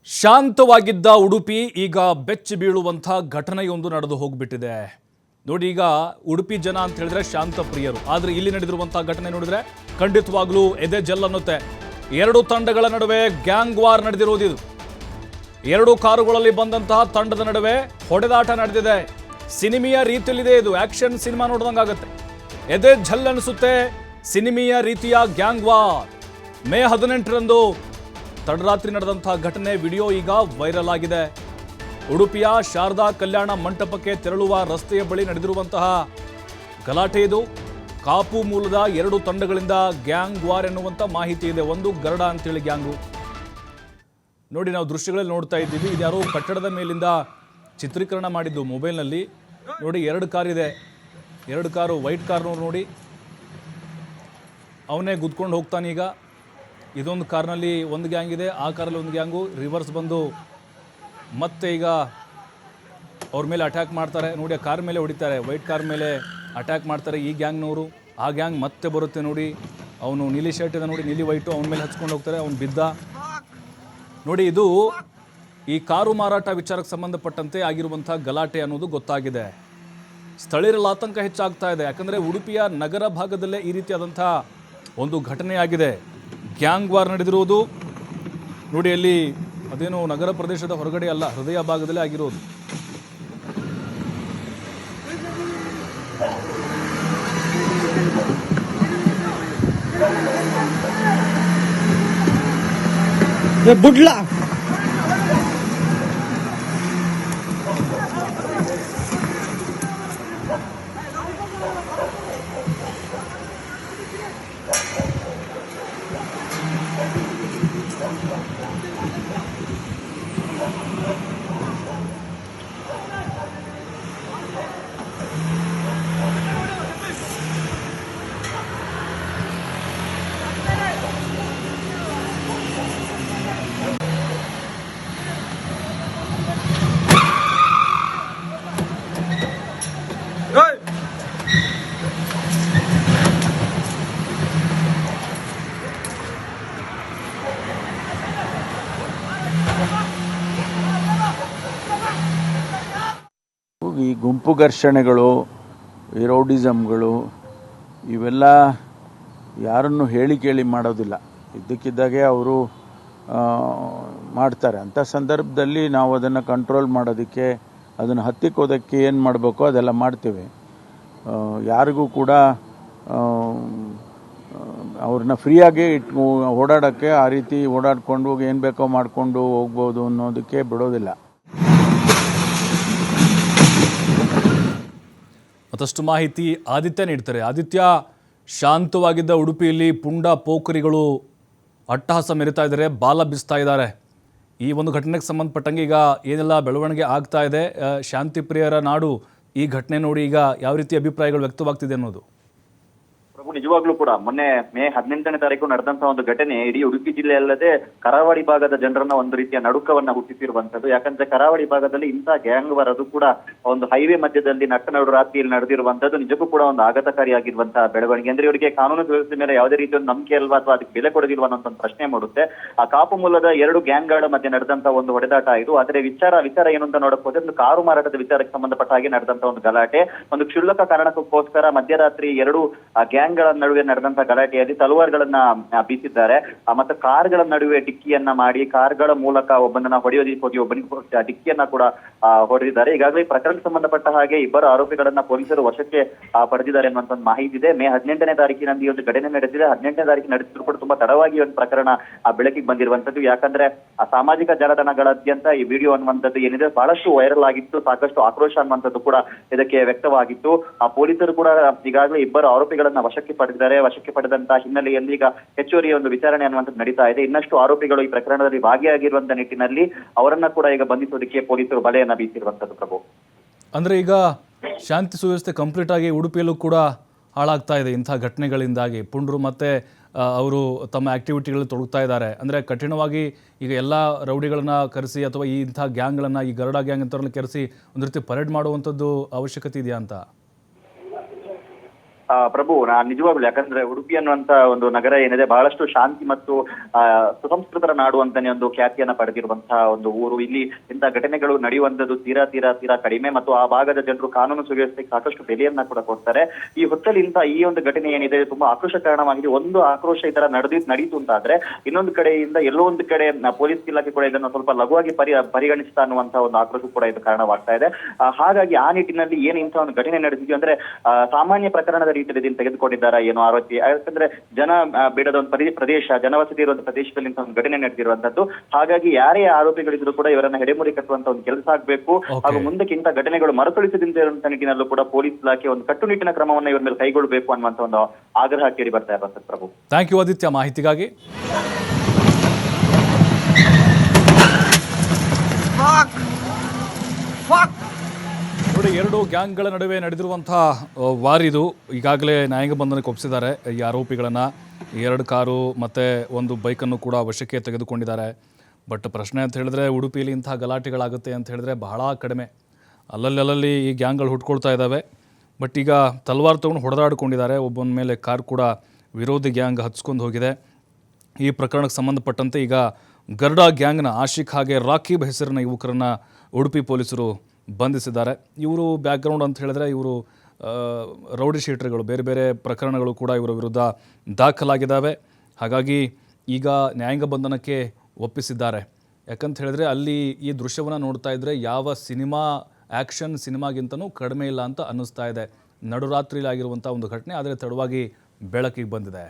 ಶಾಂತವಾಗಿದ್ದ ಉಡುಪಿ ಈಗ ಬೆಚ್ಚಿ ಬೀಳುವಂಥ ಘಟನೆಯೊಂದು ನಡೆದು ಹೋಗ್ಬಿಟ್ಟಿದೆ. ನೋಡಿ, ಈಗ ಉಡುಪಿ ಜನ ಅಂತ ಹೇಳಿದ್ರೆ ಶಾಂತ ಪ್ರಿಯರು, ಆದರೆ ಇಲ್ಲಿ ನಡೆದಿರುವಂಥ ಘಟನೆ ನೋಡಿದ್ರೆ ಖಂಡಿತವಾಗ್ಲೂ ಎದೆ ಜಲ್ಲನ್ನುತ್ತೆ. ಎರಡು ತಂಡಗಳ ನಡುವೆ ಗ್ಯಾಂಗ್ ವಾರ್ ನಡೆದಿರುವುದು ಇದು. ಎರಡು ಕಾರುಗಳಲ್ಲಿ ಬಂದಂತಹ ತಂಡದ ನಡುವೆ ಹೊಡೆದಾಟ ನಡೆದಿದೆ. ಸಿನಿಮೆಯ ರೀತಿಯಲ್ಲಿದೆ ಇದು, ಆಕ್ಷನ್ ಸಿನಿಮಾ ನೋಡಿದಂಗಾಗುತ್ತೆ. ಎದೆ ಝಲ್ಲನ್ನಿಸುತ್ತೆ. ಸಿನಿಮೆಯ ರೀತಿಯ ಗ್ಯಾಂಗ್ ವಾರ್. ಮೇ 18ರಂದು ತಡರಾತ್ರಿ ನಡೆದಂತಹ ಘಟನೆ ವಿಡಿಯೋ ಈಗ ವೈರಲ್ ಆಗಿದೆ. ಉಡುಪಿಯ ಶಾರದಾ ಕಲ್ಯಾಣ ಮಂಟಪಕ್ಕೆ ತೆರಳುವ ರಸ್ತೆಯ ಬಳಿ ನಡೆದಿರುವಂತಹ ಗಲಾಟೆ ಇದು. ಕಾಪು ಮೂಲದ ಎರಡು ತಂಡಗಳಿಂದ ಗ್ಯಾಂಗ್ ವಾರ್ ಎನ್ನುವಂಥ ಮಾಹಿತಿ ಇದೆ. ಒಂದು ಗರಡ ಅಂತೇಳಿ ಗ್ಯಾಂಗು. ನೋಡಿ, ನಾವು ದೃಶ್ಯಗಳಲ್ಲಿ ನೋಡ್ತಾ ಇದ್ದೀವಿ. ಇದ್ಯಾರೋ ಕಟ್ಟಡದ ಮೇಲಿಂದ ಚಿತ್ರೀಕರಣ ಮಾಡಿದ್ದು ಮೊಬೈಲ್ನಲ್ಲಿ. ನೋಡಿ, ಎರಡು ಕಾರ್ ಇದೆ. ಎರಡು ಕಾರು, ವೈಟ್ ಕಾರ್ನವ್ರು ನೋಡಿ, ಅವನೇ ಗುದ್ಕೊಂಡು ಹೋಗ್ತಾನೀಗ. ಇದೊಂದು ಕಾರ್ನಲ್ಲಿ ಒಂದು ಗ್ಯಾಂಗ್ ಇದೆ, ಆ ಕಾರಲ್ಲಿ ಒಂದು ಗ್ಯಾಂಗು ರಿವರ್ಸ್ ಬಂದು ಮತ್ತೆ ಈಗ ಅವ್ರ ಮೇಲೆ ಅಟ್ಯಾಕ್ ಮಾಡ್ತಾರೆ. ನೋಡಿ, ಆ ಕಾರ್ ಮೇಲೆ ಹೊಡಿತಾರೆ, ವೈಟ್ ಕಾರ್ ಮೇಲೆ ಅಟ್ಯಾಕ್ ಮಾಡ್ತಾರೆ ಈ ಗ್ಯಾಂಗ್ನವರು. ಆ ಗ್ಯಾಂಗ್ ಮತ್ತೆ ಬರುತ್ತೆ ನೋಡಿ. ಅವನು ನೀಲಿ ಶರ್ಟ್ ಇದೆ ನೋಡಿ, ನೀಲಿ ವೈಟು, ಅವನ ಮೇಲೆ ಹಚ್ಕೊಂಡು ಹೋಗ್ತಾರೆ, ಅವನು ಬಿದ್ದ. ನೋಡಿ, ಇದು ಈ ಕಾರು ಮಾರಾಟ ವಿಚಾರಕ್ಕೆ ಸಂಬಂಧಪಟ್ಟಂತೆ ಆಗಿರುವಂಥ ಗಲಾಟೆ ಅನ್ನೋದು ಗೊತ್ತಾಗಿದೆ. ಸ್ಥಳೀಯರಲ್ಲಿ ಆತಂಕ ಹೆಚ್ಚಾಗ್ತಾ ಇದೆ. ಯಾಕಂದರೆ ಉಡುಪಿಯ ನಗರ ಭಾಗದಲ್ಲೇ ಈ ರೀತಿಯಾದಂಥ ಒಂದು ಘಟನೆಯಾಗಿದೆ. ಗ್ಯಾಂಗ್ ವಾರ್ ನಡೆದಿರುವುದು ನೋಡಿ. ಅಲ್ಲಿ ಅದೇನು ನಗರ ಪ್ರದೇಶದ ಹೊರಗಡೆ ಅಲ್ಲ, ಹೃದಯ ಭಾಗದಲ್ಲೇ ಆಗಿರೋದು. ಬುಡ್ಲಾ ಈ ಗುಂಪು ಘರ್ಷಣೆಗಳು, ಈ ರೌಡಿಸಮ್ಗಳು ಇವೆಲ್ಲ ಯಾರನ್ನು ಹೇಳಿ ಕೇಳಿ ಮಾಡೋದಿಲ್ಲ. ಇದ್ದಕ್ಕಿದ್ದಾಗೆ ಅವರು ಮಾಡ್ತಾರೆ. ಅಂಥ ಸಂದರ್ಭದಲ್ಲಿ ನಾವು ಅದನ್ನು ಕಂಟ್ರೋಲ್ ಮಾಡೋದಕ್ಕೆ, ಅದನ್ನು ಹತ್ತಿಕ್ಕೋದಕ್ಕೆ ಏನು ಮಾಡಬೇಕೋ ಅದೆಲ್ಲ ಮಾಡ್ತೇವೆ. ಯಾರಿಗೂ ಕೂಡ ಅವ್ರನ್ನ ಫ್ರೀಯಾಗಿ ಓಡಾಡೋಕ್ಕೆ, ಆ ರೀತಿ ಓಡಾಡ್ಕೊಂಡು ಹೋಗಿ ಏನು ಬೇಕೋ ಮಾಡಿಕೊಂಡು ಹೋಗ್ಬೋದು ಅನ್ನೋದಕ್ಕೆ ಬಿಡೋದಿಲ್ಲ. ಮತ್ತಷ್ಟು ಮಾಹಿತಿ ಆದಿತ್ಯ ನೀಡ್ತಾರೆ. ಆದಿತ್ಯ, ಶಾಂತವಾಗಿದ್ದ ಉಡುಪಿಯಲ್ಲಿ ಪುಂಡ ಪೋಖರಿಗಳು ಅಟ್ಟಹಾಸ ಮೆರಿತಾ ಇದ್ದಾರೆ, ಬಾಲ ಬೀಸ್ತಾ ಇದ್ದಾರೆ. ಈ ಒಂದು ಘಟನೆಗೆ ಸಂಬಂಧಪಟ್ಟಂಗೆ ಈಗ ಏನೆಲ್ಲ ಬೆಳವಣಿಗೆ ಆಗ್ತಾ ಇದೆ, ಶಾಂತಿ ಪ್ರಿಯರ ನಾಡು, ಈ ಘಟನೆ ನೋಡಿ ಈಗ ಯಾವ ರೀತಿ ಅಭಿಪ್ರಾಯಗಳು ವ್ಯಕ್ತವಾಗ್ತಿದೆ ಅನ್ನೋದು? ಪ್ರಭು, ನಿಜವಾಗ್ಲೂ ಕೂಡ ಮೊನ್ನೆ ಮೇ 18ನೇ ತಾರೀಕು ನಡೆದಂತಹ ಒಂದು ಘಟನೆ ಇಡೀ ಉಡುಪಿ ಜಿಲ್ಲೆ ಅಲ್ಲದೆ ಕರಾವಳಿ ಭಾಗದ ಜನರನ್ನ ಒಂದು ರೀತಿಯ ನಡುಕವನ್ನ ಹುಟ್ಟಿಸಿರುವಂತದ್ದು. ಯಾಕಂದ್ರೆ ಕರಾವಳಿ ಭಾಗದಲ್ಲಿ ಇಂಥ ಗ್ಯಾಂಗ್ ವಾರ್, ಅದು ಕೂಡ ಒಂದು ಹೈವೇ ಮಧ್ಯದಲ್ಲಿ ನಡು ರಾತ್ರಿಯಲ್ಲಿ ನಡೆದಿರುವಂತದ್ದು ನಿಜಕ್ಕೂ ಕೂಡ ಒಂದು ಆಘಾತಕಾರಿಯಾಗಿರುವಂತಹ ಬೆಳವಣಿಗೆ. ಅಂದ್ರೆ ಇವರಿಗೆ ಕಾನೂನು ವ್ಯವಸ್ಥೆ ಮೇಲೆ ಯಾವುದೇ ರೀತಿಯ ಒಂದು ನಂಬಿಕೆ ಅಲ್ವಾ ಅಥವಾ ಅದಕ್ಕೆ ಬೆಲೆ ಕೊಡೋದಿಲ್ವಾ ಅನ್ನೋ ಒಂದು ಪ್ರಶ್ನೆ ಮಾಡುತ್ತೆ. ಆ ಕಾಪು ಮೂಲದ ಎರಡು ಗ್ಯಾಂಗ್ಗಳ ಮಧ್ಯೆ ನಡೆದಂತಹ ಒಂದು ಹೊಡೆದಾಟ ಇದು. ಆದರೆ ವಿಚಾರ ಏನು ಅಂತ ನೋಡಕ್ ಹೋದ್ರೆ, ಒಂದು ಕಾರು ಮಾರಾಟದ ವಿಚಾರಕ್ಕೆ ಸಂಬಂಧಪಟ್ಟ ಹಾಗೆ ನಡೆದಂತಹ ಒಂದು ಗಲಾಟೆ, ಒಂದು ಕ್ಷುಲ್ಲಕ ಕಾರಣಕ್ಕೋಸ್ಕರ ಮಧ್ಯರಾತ್ರಿ ಎರಡು ಗ್ಯಾಂಗ್ಗಳ ನಡುವೆ ನಡೆದಂತಹ ಗಲಾಟೆಯಲ್ಲಿ ತಲವಾರ್ಗಳನ್ನ ಬೀಸಿದ್ದಾರೆ. ಮತ್ತು ಕಾರ್ಗಳ ನಡುವೆ ಡಿಕ್ಕಿಯನ್ನ ಮಾಡಿ, ಕಾರ್ಗಳ ಮೂಲಕ ಒಬ್ಬನನ್ನ ಹೊಡೆಯೋದಿಕ್ಕೆ ಹೋಗಿ ಒಬ್ಬನಿಗೆ ಡಿಕ್ಕಿಯನ್ನ ಕೂಡ ಹೊಡೆದಿದ್ದಾರೆ. ಈಗಾಗಲೇ ಪ್ರಕರಣಕ್ಕೆ ಸಂಬಂಧಪಟ್ಟ ಹಾಗೆ ಇಬ್ಬರು ಆರೋಪಿಗಳನ್ನ ಪೊಲೀಸರು ವಶಕ್ಕೆ ಪಡೆದಿದ್ದಾರೆ ಅನ್ನುವಂತ ಒಂದು ಮಾಹಿತಿ ಇದೆ. ಮೇ 18ನೇ ತಾರೀಕಿನಲ್ಲಿ ಒಂದು ಘಟನೆ ನಡೆದಿದೆ. 18ನೇ ತಾರೀಕು ನಡೆಸಿದ್ರು ಕೂಡ ತುಂಬಾ ತಡವಾಗಿ ಒಂದು ಪ್ರಕರಣ ಬೆಳಕಿಗೆ ಬಂದಿರುವಂತದ್ದು. ಯಾಕಂದ್ರೆ ಆ ಸಾಮಾಜಿಕ ಜಾಲತಾಣಗಳಾದ್ಯಂತ ಈ ವಿಡಿಯೋ ಅನ್ನುವಂಥದ್ದು ಏನಿದೆ ಬಹಳಷ್ಟು ವೈರಲ್ ಆಗಿತ್ತು. ಸಾಕಷ್ಟು ಆಕ್ರೋಶ ಅನ್ನುವಂಥದ್ದು ಕೂಡ ಇದಕ್ಕೆ ವ್ಯಕ್ತವಾಗಿತ್ತು. ಆ ಪೊಲೀಸರು ಕೂಡ ಈಗಾಗಲೇ ಇಬ್ಬರು ಆರೋಪಿಗಳನ್ನ ವಶಕ್ಕೆ ಪಡೆದಿದ್ದಾರೆ. ವಶಕ್ಕೆ ಪಡೆದಂತಹ ಹಿನ್ನೆಲೆಯಲ್ಲಿ ಈಗ ಹೆಚ್ಚುವರಿ ಒಂದು ವಿಚಾರಣೆ ಅನ್ನುವಂಥದ್ದು ನಡೀತಾ ಇದೆ. ಇನ್ನಷ್ಟು ಆರೋಪಿಗಳು ಈ ಪ್ರಕರಣದಲ್ಲಿ ಭಾಗಿಯಾಗಿರುವಂತಹ ನಿಟ್ಟಿನಲ್ಲಿ ಅವರನ್ನ ಕೂಡ ಈಗ ಬಂಧಿಸೋದಕ್ಕೆ ಪೊಲೀಸರು ಬಲೆಯನ್ನ ಬೀಸಿರುವಂತದ್ದು. ಪ್ರಭು, ಅಂದ್ರೆ ಈಗ ಶಾಂತಿ ಸುವ್ಯವಸ್ಥೆ ಕಂಪ್ಲೀಟ್ ಆಗಿ ಉಡುಪಿಯಲ್ಲೂ ಕೂಡ ಹಾಳಾಗ್ತಾ ಇದೆ ಇಂಥ ಘಟನೆಗಳಿಂದಾಗಿ. ಪುಂಡ್ರು ಮತ್ತೆ ಅವರು ತಮ್ಮ ಆಕ್ಟಿವಿಟಿಗಳಲ್ಲಿ ತೊಡಗ್ತಾ ಇದ್ದಾರೆ. ಅಂದರೆ ಕಠಿಣವಾಗಿ ಈಗ ಎಲ್ಲ ರೌಡಿಗಳನ್ನ ಕರೆಸಿ ಅಥವಾ ಈ ಇಂಥ ಗ್ಯಾಂಗ್ಗಳನ್ನು, ಈ ಗರಡ ಗ್ಯಾಂಗ್ ಅಂತವ್ರನ್ನ ಕರೆಸಿ ಒಂದು ರೀತಿ ಪರೇಡ್ ಮಾಡುವಂಥದ್ದು ಅವಶ್ಯಕತೆ ಇದೆಯಾ ಅಂತ? ಪ್ರಭು ನಿಜವಾಗ್ಲು ಯಾಕಂದ್ರೆ ಉಡುಪಿ ಅನ್ನುವಂತ ಒಂದು ನಗರ ಏನಿದೆ ಬಹಳಷ್ಟು ಶಾಂತಿ ಮತ್ತು ಸುಸಂಸ್ಕೃತರ ನಾಡು ಅಂತಾನೆ ಒಂದು ಖ್ಯಾತಿಯನ್ನ ಪಡೆದಿರುವಂತಹ ಒಂದು ಊರು. ಇಲ್ಲಿ ಇಂಥ ಘಟನೆಗಳು ನಡೆಯುವಂತದ್ದು ತೀರಾ ಕಡಿಮೆ ಮತ್ತು ಆ ಭಾಗದ ಜನರು ಕಾನೂನು ಸುವ್ಯವಸ್ಥೆಗೆ ಸಾಕಷ್ಟು ಬೆಲೆಯನ್ನ ಕೂಡ ಕೊಡ್ತಾರೆ. ಈ ಹೊತ್ತಲ್ಲಿ ಈ ಒಂದು ಘಟನೆ ಏನಿದೆ ತುಂಬಾ ಆಕ್ರೋಶ ಕಾರಣವಾಗಿದೆ. ಒಂದು ಆಕ್ರೋಶ ಈ ತರ ನಡೀತು ಅಂತಾದ್ರೆ ಇನ್ನೊಂದು ಕಡೆಯಿಂದ ಎಲ್ಲೋ ಒಂದು ಕಡೆ ಪೊಲೀಸ್ ಇಲಾಖೆ ಕೂಡ ಇದನ್ನು ಸ್ವಲ್ಪ ಲಘುವಾಗಿ ಪರಿಗಣಿಸ್ತಾ ಅನ್ನುವಂತಹ ಒಂದು ಆಕ್ರೋಶ ಕೂಡ ಇದು ಕಾರಣವಾಗ್ತಾ ಇದೆ. ಹಾಗಾಗಿ ಆ ನಿಟ್ಟಿನಲ್ಲಿ ಏನು ಇಂಥ ಒಂದು ಘಟನೆ ನಡೆದಿದೆಯೋ ಅಂದ್ರೆ ಸಾಮಾನ್ಯ ಪ್ರಕರಣದ ರೀತಿಯಲ್ಲಿ ಇದನ್ನು ತೆಗೆದುಕೊಂಡಿದ್ದಾರಾ ಏನೋ ಆರೋಪಿ. ಯಾಕಂದ್ರೆ ಜನ ಬೇಡದ ಒಂದು ಪ್ರದೇಶ, ಜನವಸತಿ ಇರುವಂತಹ ಪ್ರದೇಶದಲ್ಲಿ ಇಂಥ ಒಂದು ಘಟನೆ ನಡೆದಿರುವಂತದ್ದು. ಹಾಗಾಗಿ ಯಾರೇ ಆರೋಪಿಗಳಿದ್ರು ಕೂಡ ಇವರನ್ನ ಹೆಡೆಮುರಿ ಕಟ್ಟುವಂತ ಒಂದು ಕೆಲಸ ಆಗ್ಬೇಕು. ಹಾಗೂ ಮುಂದಕ್ಕೆ ಇಂಥ ಘಟನೆಗಳು ಮರುಕಳಿಸದಂತೆ ಇರುವಂತಹ ನಿಟ್ಟಿನಲ್ಲೂ ಕೂಡ ಪೊಲೀಸ್ ಇಲಾಖೆ ಒಂದು ಕಟ್ಟುನಿಟ್ಟಿನ ಕ್ರಮವನ್ನು ಇವರ ಮೇಲೆ ಕೈಗೊಳ್ಳಬೇಕು ಅನ್ನುವಂತ ಒಂದು ಆಗ್ರಹ ಕೇಳಿ ಬರ್ತಾ ಇರುವಂತದ್ದು ಪ್ರಭು. ಥ್ಯಾಂಕ್ ಯು ಆದಿತ್ಯ ಮಾಹಿತಿಗಾಗಿ. ನೋಡಿ, ಎರಡು ಗ್ಯಾಂಗ್ಗಳ ನಡುವೆ ನಡೆದಿರುವಂಥ ವಾರಿದು ಈಗಾಗಲೇ ನ್ಯಾಯಾಂಗ ಬಂಧನಕ್ಕೆ ಒಪ್ಪಿಸಿದ್ದಾರೆ ಈ ಆರೋಪಿಗಳನ್ನು. 2 ಕಾರು ಮತ್ತು 1 ಬೈಕನ್ನು ಕೂಡ ವಶಕ್ಕೆ ತೆಗೆದುಕೊಂಡಿದ್ದಾರೆ. ಬಟ್ ಪ್ರಶ್ನೆ ಅಂತ ಹೇಳಿದ್ರೆ ಉಡುಪಿಯಲ್ಲಿ ಇಂಥ ಗಲಾಟೆಗಳಾಗುತ್ತೆ ಅಂತ ಹೇಳಿದ್ರೆ ಬಹಳ ಕಡಿಮೆ. ಅಲ್ಲಲ್ಲಿ ಈ ಗ್ಯಾಂಗ್ಗಳು ಹುಟ್ಕೊಳ್ತಾ ಇದ್ದಾವೆ. ಬಟ್ ಈಗ ತಲ್ವಾರ್ ತೊಗೊಂಡು ಹೊಡೆದಾಡಿಕೊಂಡಿದ್ದಾರೆ. ಒಬ್ಬನ ಮೇಲೆ ಕಾರ್ ಕೂಡ ವಿರೋಧಿ ಗ್ಯಾಂಗ್ ಹಚ್ಕೊಂಡು ಹೋಗಿದೆ. ಈ ಪ್ರಕರಣಕ್ಕೆ ಸಂಬಂಧಪಟ್ಟಂತೆ ಈಗ ಗರ್ಡಾ ಗ್ಯಾಂಗ್ನ ಆಶಿಕ್ ಹಾಗೆ ರಾಕೀಬ್ ಹೆಸರಿನ ಯುವಕರನ್ನು ಉಡುಪಿ ಪೊಲೀಸರು ಬಂಧಿಸಿದ್ದಾರೆ. ಇವರು ಬ್ಯಾಕ್ಗ್ರೌಂಡ್ ಅಂತ ಹೇಳಿದ್ರೆ ಇವರು ರೌಡಿ ಶೀಟರ್ಗಳು, ಬೇರೆ ಪ್ರಕರಣಗಳು ಕೂಡ ಇವರ ವಿರುದ್ಧ ದಾಖಲಾಗಿದ್ದಾವೆ. ಹಾಗಾಗಿ ಈಗ ನ್ಯಾಯಾಂಗ ಬಂಧನಕ್ಕೆ ಒಪ್ಪಿಸಿದ್ದಾರೆ. ಯಾಕಂತ ಹೇಳಿದ್ರೆ ಅಲ್ಲಿ ಈ ದೃಶ್ಯವನ್ನು ನೋಡ್ತಾ ಇದ್ದರೆ ಯಾವ ಆ್ಯಕ್ಷನ್ ಸಿನಿಮಾಗಿಂತನೂ ಕಡಿಮೆ ಇಲ್ಲ ಅಂತ ಅನ್ನಿಸ್ತಾ ಇದೆ. ನಡುರಾತ್ರಿಯಲ್ಲಿ ಆಗಿರುವಂಥ ಒಂದು ಘಟನೆ, ಆದರೆ ತಡವಾಗಿ ಬೆಳಕಿಗೆ ಬಂದಿದೆ.